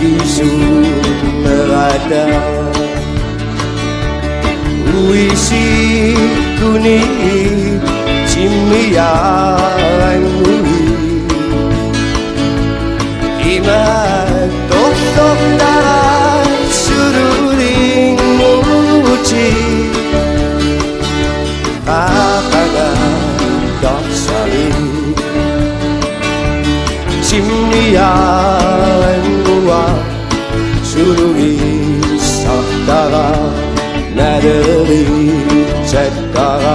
kisu merada Uisi kuni chimiyan muli Ima tosok na sururing muji Akaga sali chimiyan muwa surugi sakara 나를 찾다가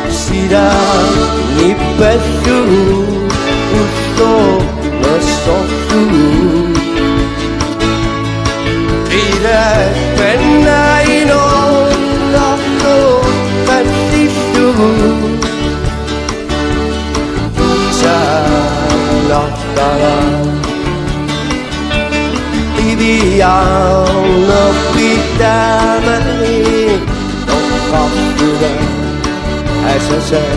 시간이 뺏고 웃고 넣었고 이래 나이는 나도 반디도 잘 났다가 Beyond the vitamin Don't come to them As I say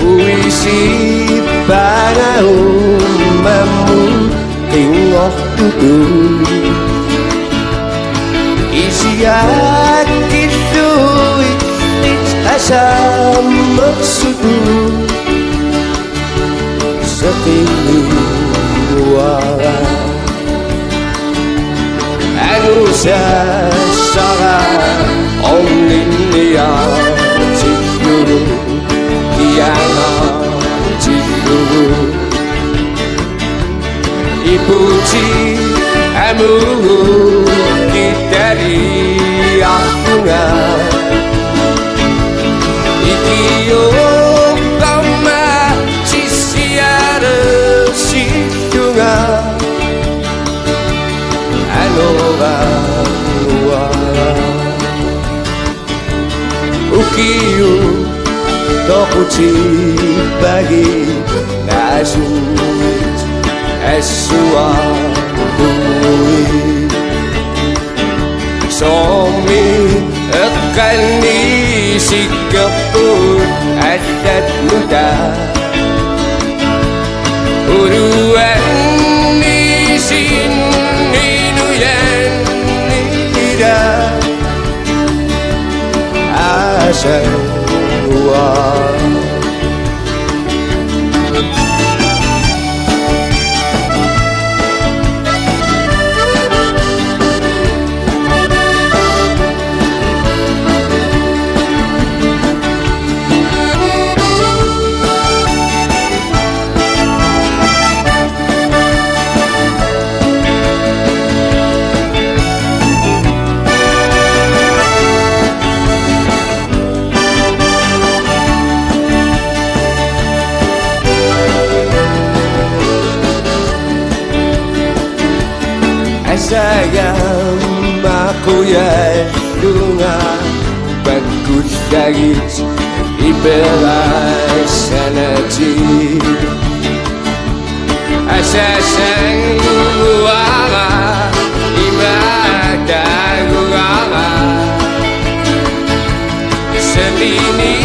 Uisi para umamu Tingok tutu Isiyak itu Asam maksudu Setiwara Anu sesara Omninya Cikuru Kiana Cikuru Ipuji Amu Kitari Akunga Ikiyo Ukiyo tokuchi bagi nasut esua bui Somi akan sikapun adat muda Uruan ni sini nuyan nida Asawa Sayang aku ya dunga bagus dari iberai sanati Asasang wala imada gurama Setini